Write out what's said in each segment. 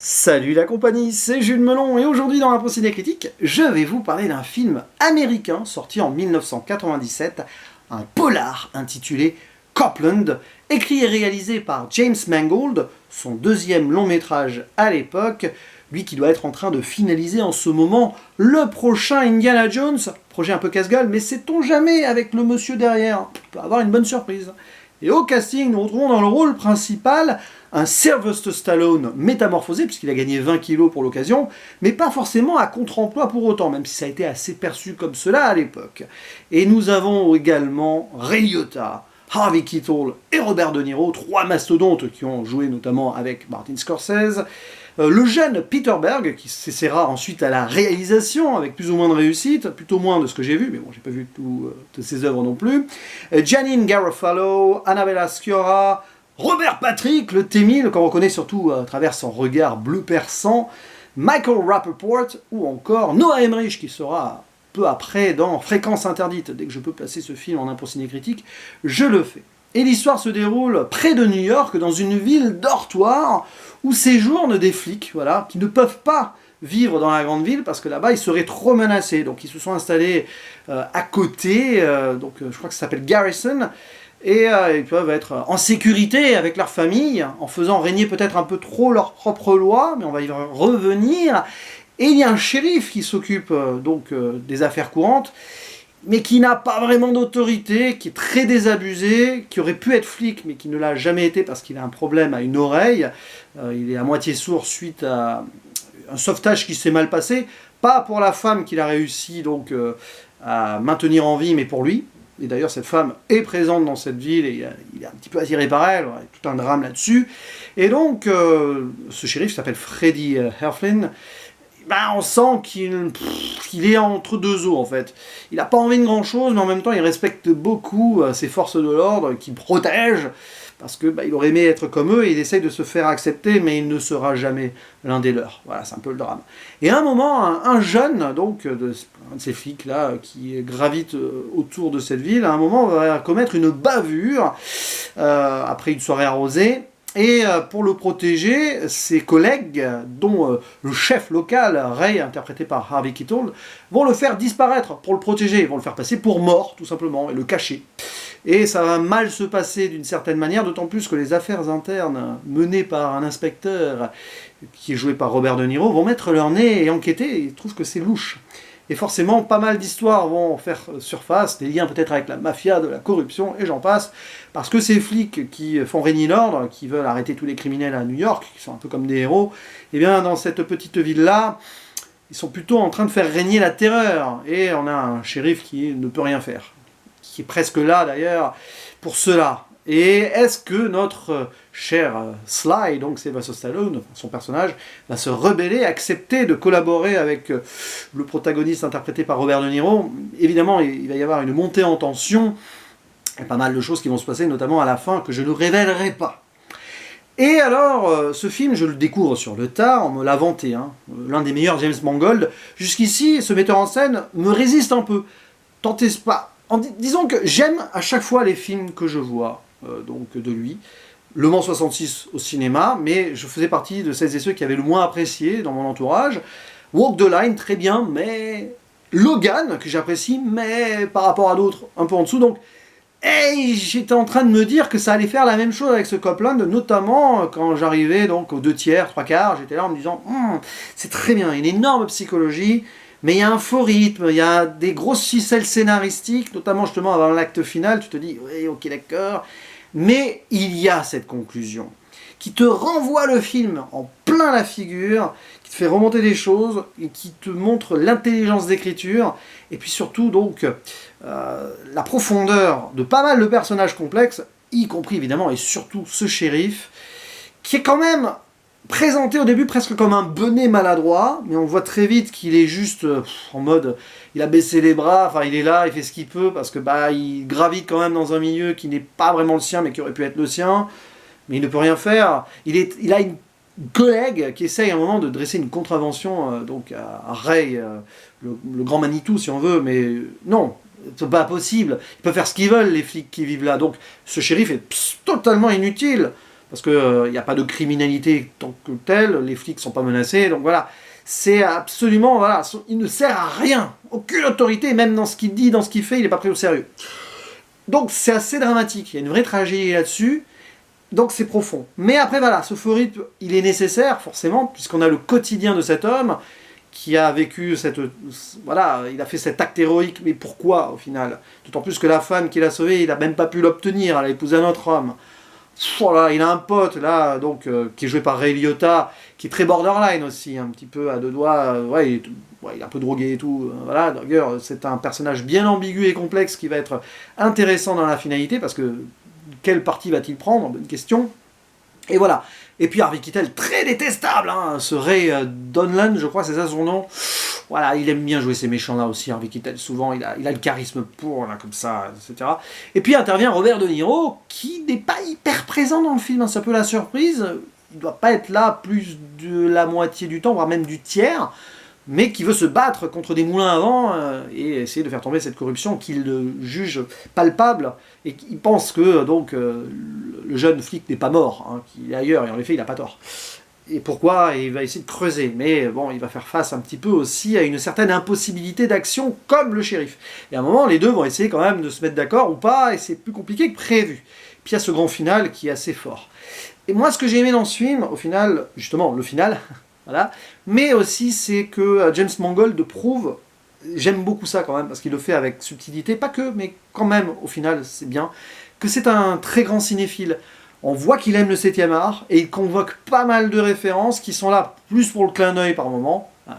Salut la compagnie, c'est Jules Melon et aujourd'hui dans la Ciné Critique, je vais vous parler d'un film américain sorti en 1997, un polar intitulé Copland, écrit et réalisé par James Mangold, son deuxième long métrage à l'époque, lui qui doit être en train de finaliser en ce moment le prochain Indiana Jones, projet un peu casse-gueule, mais sait-on jamais avec le monsieur derrière, on peut avoir une bonne surprise. Et au casting, nous retrouvons dans le rôle principal un Sylvester Stallone métamorphosé, puisqu'il a gagné 20 kilos pour l'occasion, mais pas forcément à contre-emploi pour autant, même si ça a été assez perçu comme cela à l'époque. Et nous avons également Ray Liotta, Harvey Keitel et Robert De Niro, trois mastodontes qui ont joué notamment avec Martin Scorsese. Le jeune Peter Berg, qui s'essaiera ensuite à la réalisation avec plus ou moins de réussite, plutôt moins de ce que j'ai vu, mais bon, j'ai pas vu toutes ses œuvres non plus. Janine Garofalo, Annabella Sciorra, Robert Patrick, le T-1000, qu'on reconnaît surtout à travers son regard bleu perçant, Michael Rappaport, ou encore Noah Emmerich, qui sera peu après dans Fréquence Interdite. Dès que je peux placer ce film en impro ciné critique, je le fais. Et l'histoire se déroule près de New York, dans une ville dortoir, où séjournent des flics, voilà, qui ne peuvent pas vivre dans la grande ville, parce que là-bas, ils seraient trop menacés. Donc ils se sont installés à côté, je crois que ça s'appelle Garrison, et ils peuvent être en sécurité avec leur famille, en faisant régner peut-être un peu trop leurs propres lois, mais on va y revenir. Et il y a un shérif qui s'occupe des affaires courantes, mais qui n'a pas vraiment d'autorité, qui est très désabusé, qui aurait pu être flic, mais qui ne l'a jamais été parce qu'il a un problème à une oreille. Il est à moitié sourd suite à un sauvetage qui s'est mal passé, pas pour la femme qu'il a réussi à maintenir en vie, mais pour lui. Et d'ailleurs, cette femme est présente dans cette ville et il est un petit peu attiré par elle, il y a tout un drame là-dessus. Et donc, ce shérif s'appelle Freddie Heflin. On sent qu'il est entre deux eaux en fait. Il n'a pas envie de grand chose, mais en même temps il respecte beaucoup ses forces de l'ordre, qu'il protège, parce que il aurait aimé être comme eux, et il essaye de se faire accepter, mais il ne sera jamais l'un des leurs. Voilà, c'est un peu le drame. Et à un moment, un jeune, un de ces flics-là, qui gravite autour de cette ville, à un moment va commettre une bavure, après une soirée arrosée. Et pour le protéger, ses collègues, dont le chef local, Ray, interprété par Harvey Keitel, vont le faire disparaître pour le protéger. Ils vont le faire passer pour mort, tout simplement, et le cacher. Et ça va mal se passer d'une certaine manière, d'autant plus que les affaires internes menées par un inspecteur, qui est joué par Robert De Niro, vont mettre leur nez et enquêter, et ils trouvent que c'est louche. Et forcément, pas mal d'histoires vont faire surface, des liens peut-être avec la mafia, de la corruption, et j'en passe, parce que ces flics qui font régner l'ordre, qui veulent arrêter tous les criminels à New York, qui sont un peu comme des héros, et bien dans cette petite ville-là, ils sont plutôt en train de faire régner la terreur, et on a un shérif qui ne peut rien faire, qui est presque là d'ailleurs pour cela. Et est-ce que notre cher Sly, donc Sylvester Stallone, son personnage, va se rebeller, accepter de collaborer avec le protagoniste interprété par Robert De Niro? Évidemment, il va y avoir une montée en tension, et pas mal de choses qui vont se passer, notamment à la fin, que je ne révélerai pas. Et alors, ce film, je le découvre sur le tard, on me l'a vanté, l'un des meilleurs James Mangold. Jusqu'ici, ce metteur en scène me résiste un peu. Tentez pas. Disons que j'aime à chaque fois les films que je vois, de lui. Le Mans 66 au cinéma, mais je faisais partie de celles et ceux qui avaient le moins apprécié dans mon entourage. Walk the Line, très bien, mais Logan, que j'apprécie, mais par rapport à d'autres, un peu en dessous. Donc, j'étais en train de me dire que ça allait faire la même chose avec ce Copland, notamment quand j'arrivais donc aux 2/3, 3/4, j'étais là en me disant c'est très bien, une énorme psychologie, mais il y a un faux rythme, il y a des grosses ficelles scénaristiques, notamment justement avant l'acte final, tu te dis oui, ok, d'accord, mais il y a cette conclusion qui te renvoie le film en plein la figure, qui te fait remonter des choses, et qui te montre l'intelligence d'écriture, et puis surtout la profondeur de pas mal de personnages complexes, y compris évidemment et surtout ce shérif, qui est quand même présenté au début presque comme un benet maladroit, mais on voit très vite qu'il est juste en mode, il a baissé les bras, enfin il est là, il fait ce qu'il peut, parce que il gravite quand même dans un milieu qui n'est pas vraiment le sien, mais qui aurait pu être le sien, mais il ne peut rien faire. Il a une collègue qui essaye à un moment de dresser une contravention à Ray, le grand Manitou si on veut, mais non, c'est pas possible. Ils peuvent faire ce qu'ils veulent, les flics qui vivent là. Donc ce shérif est totalement inutile. parce que il n'y a pas de criminalité tant que telle, les flics sont pas menacés, donc voilà. C'est absolument, voilà, il ne sert à rien, aucune autorité, même dans ce qu'il dit, dans ce qu'il fait, il n'est pas pris au sérieux. Donc c'est assez dramatique, il y a une vraie tragédie là-dessus, donc c'est profond. Mais après voilà, ce faux rythme, il est nécessaire forcément, puisqu'on a le quotidien de cet homme, qui a vécu cette... Voilà, il a fait cet acte héroïque, mais pourquoi au final? D'autant plus que la femme qu'il a sauvée, il n'a même pas pu l'obtenir, elle a épousé un autre homme. Voilà, il a un pote là, donc, qui est joué par Ray Liotta, qui est très borderline aussi, un petit peu à deux doigts, ouais, il est un peu drogué et tout, voilà, d'ailleurs c'est un personnage bien ambigu et complexe qui va être intéressant dans la finalité, parce que quelle partie va-t-il prendre? Bonne question. Et voilà. Et puis Harvey Keitel, très détestable, hein, ce Ray Donlan, je crois, c'est ça son nom. Voilà, il aime bien jouer ces méchants-là aussi, Harvey Keitel, souvent, il a le charisme pour, là, comme ça, etc. Et puis intervient Robert De Niro, qui n'est pas hyper présent dans le film, hein, c'est un peu la surprise. Il ne doit pas être là plus de la moitié du temps, voire même du tiers, mais qui veut se battre contre des moulins à vent et essayer de faire tomber cette corruption qu'il juge palpable, et qui pense que donc le jeune flic n'est pas mort, hein, qu'il est ailleurs, et en effet il n'a pas tort. Et pourquoi? Et il va essayer de creuser, mais bon, il va faire face un petit peu aussi à une certaine impossibilité d'action, comme le shérif. Et à un moment, les deux vont essayer quand même de se mettre d'accord ou pas, et c'est plus compliqué que prévu. Puis il y a ce grand final qui est assez fort. Et moi, ce que j'ai aimé dans ce film, au final, justement, le final, voilà, mais aussi c'est que James Mangold prouve, j'aime beaucoup ça quand même, parce qu'il le fait avec subtilité, pas que, mais quand même, au final, c'est bien, que c'est un très grand cinéphile. On voit qu'il aime le 7e art, et il convoque pas mal de références qui sont là, plus pour le clin d'œil par moment. Le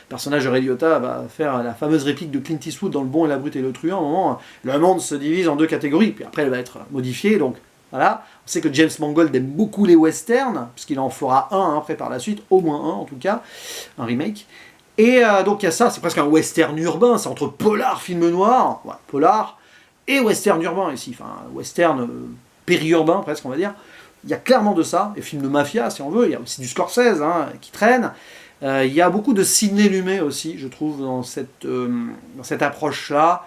personnage de Ray Liotta va faire la fameuse réplique de Clint Eastwood dans Le Bon et la Brute et le Truand. À un moment, le monde se divise en deux catégories, puis après elle va être modifiée, donc voilà. On sait que James Mangold aime beaucoup les westerns, puisqu'il en fera un après par la suite, au moins un en tout cas, un remake. Et donc il y a ça, c'est presque un western urbain, c'est entre polar, film noir, ouais, polar, et western urbain ici, enfin western périurbain presque on va dire. Il y a clairement de ça, et film de mafia si on veut, il y a aussi du Scorsese hein, qui traîne. Il y a beaucoup de Sidney Lumet aussi, je trouve, dans cette approche-là,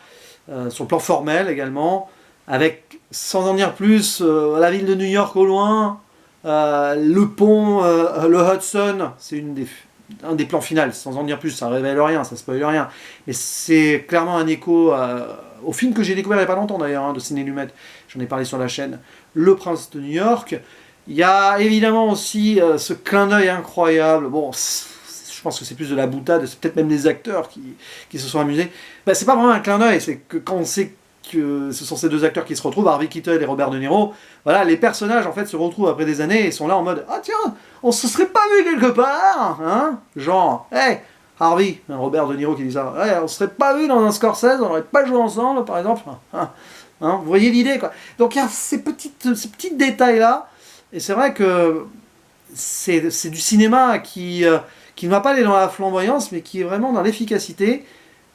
sur le plan formel également, avec, sans en dire plus, la ville de New York au loin, le pont, le Hudson, c'est un des plans finaux, sans en dire plus, ça révèle rien, ça spoil rien, mais c'est clairement un écho au film que j'ai découvert il n'y a pas longtemps d'ailleurs, hein, de Sidney Lumet, j'en ai parlé sur la chaîne, Le Prince de New York. Il y a évidemment aussi ce clin d'œil incroyable, bon, je pense que c'est plus de la boutade, c'est peut-être même les acteurs qui se sont amusés. Ben, c'est pas vraiment un clin d'œil, c'est que quand on sait que ce sont ces deux acteurs qui se retrouvent, Harvey Keitel et Robert De Niro, voilà, les personnages en fait se retrouvent après des années et sont là en mode « Ah tiens, on se serait pas vu quelque part !» hein, genre « Hey, Harvey !» Robert De Niro qui dit ça « Hey, on se serait pas vu dans un Scorsese, on aurait pas joué ensemble, par exemple hein, !» Vous voyez l'idée, quoi. Donc il y a ces petits détails-là, et c'est vrai que c'est du cinéma qui ne va pas aller dans la flamboyance, mais qui est vraiment dans l'efficacité.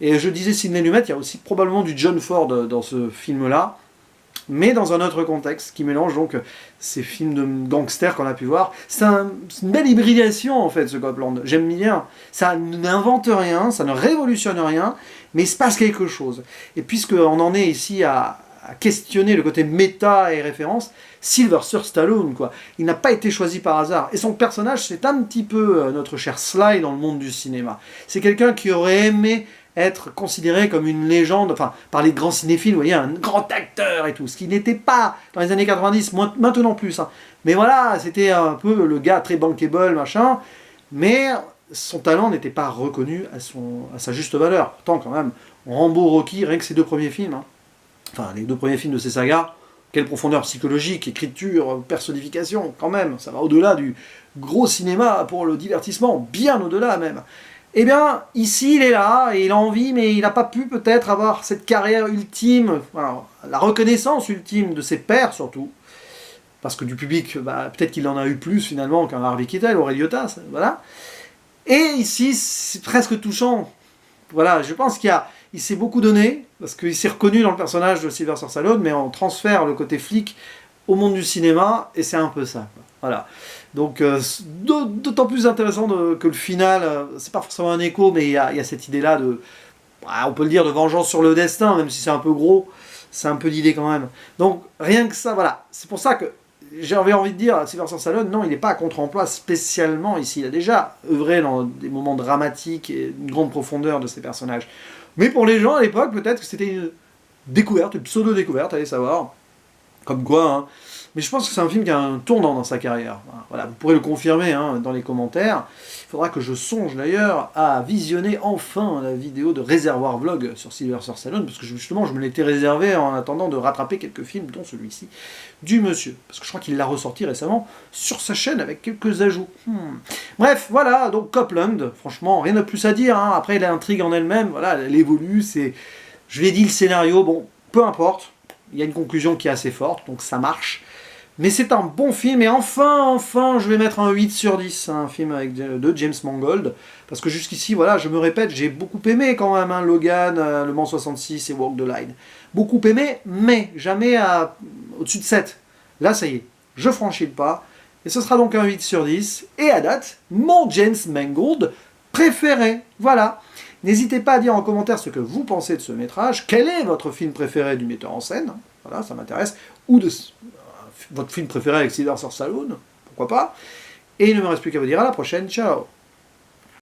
Et je disais Sidney Lumet, il y a aussi probablement du John Ford dans ce film-là, mais dans un autre contexte, qui mélange donc ces films de gangsters qu'on a pu voir. C'est une belle hybridation, en fait, ce Copland. J'aime bien. Ça n'invente rien, ça ne révolutionne rien, mais il se passe quelque chose. Et puisqu'on en est ici à questionner le côté méta et référence, Sylvester Stallone, quoi. Il n'a pas été choisi par hasard. Et son personnage, c'est un petit peu notre cher Sly dans le monde du cinéma. C'est quelqu'un qui aurait aimé être considéré comme une légende, enfin, par les grands cinéphiles, vous voyez, un grand acteur et tout, ce qui n'était pas dans les années 90, maintenant plus. Hein. Mais voilà, c'était un peu le gars très bankable, machin, mais son talent n'était pas reconnu à sa juste valeur. Pourtant, quand même, Rambo, Rocky, rien que ces deux premiers films, hein. Enfin, les deux premiers films de ces sagas, quelle profondeur psychologique, écriture, personnification, quand même, ça va au-delà du gros cinéma pour le divertissement, bien au-delà même. Eh bien, ici, il est là, et il a envie, mais il n'a pas pu peut-être avoir cette carrière ultime, alors, la reconnaissance ultime de ses pairs surtout, parce que du public, bah, peut-être qu'il en a eu plus finalement qu'un Harvey Keitel ou Ray Liotta, voilà. Et ici, c'est presque touchant. Voilà, je pense qu'il s'est beaucoup donné, parce qu'il s'est reconnu dans le personnage de Sylvester Stallone, mais on transfère le côté flic au monde du cinéma, et c'est un peu ça, quoi. Voilà. Donc, d'autant plus intéressant que le final, c'est pas forcément un écho, mais il y a cette idée-là de, on peut le dire, de vengeance sur le destin, même si c'est un peu gros, c'est un peu l'idée quand même. Donc, rien que ça, voilà. C'est pour ça que j'avais envie de dire, Sylvester Stallone, non, il n'est pas à contre-emploi spécialement ici. Il a déjà œuvré dans des moments dramatiques et une grande profondeur de ses personnages. Mais pour les gens à l'époque, peut-être que c'était une découverte, une pseudo-découverte, allez savoir. Comme quoi, hein. Mais je pense que c'est un film qui a un tournant dans sa carrière. Voilà, vous pourrez le confirmer hein, dans les commentaires. Il faudra que je songe d'ailleurs à visionner enfin la vidéo de Réservoir Vlog sur Sylvester Stallone, parce que justement je me l'étais réservé en attendant de rattraper quelques films, dont celui-ci, du monsieur. Parce que je crois qu'il l'a ressorti récemment sur sa chaîne avec quelques ajouts. Bref, voilà, donc Copland, franchement, rien de plus à dire. Hein. Après, l'intrigue en elle-même, voilà, elle évolue, c'est... Je l'ai dit, le scénario, bon, peu importe. Il y a une conclusion qui est assez forte, donc ça marche. Mais c'est un bon film, et enfin, je vais mettre un 8 sur 10, un film de James Mangold, parce que jusqu'ici, voilà, je me répète, j'ai beaucoup aimé quand même, hein, Logan, Le Mans 66 et Walk the Line. Beaucoup aimé, mais jamais au-dessus de 7. Là, ça y est, je franchis le pas, et ce sera donc un 8 sur 10, et à date, mon James Mangold préféré, voilà. N'hésitez pas à dire en commentaire ce que vous pensez de ce métrage, quel est votre film préféré du metteur en scène, voilà, ça m'intéresse, ou de votre film préféré avec Sylvester Stallone, pourquoi pas. Et il ne me reste plus qu'à vous dire à la prochaine, ciao.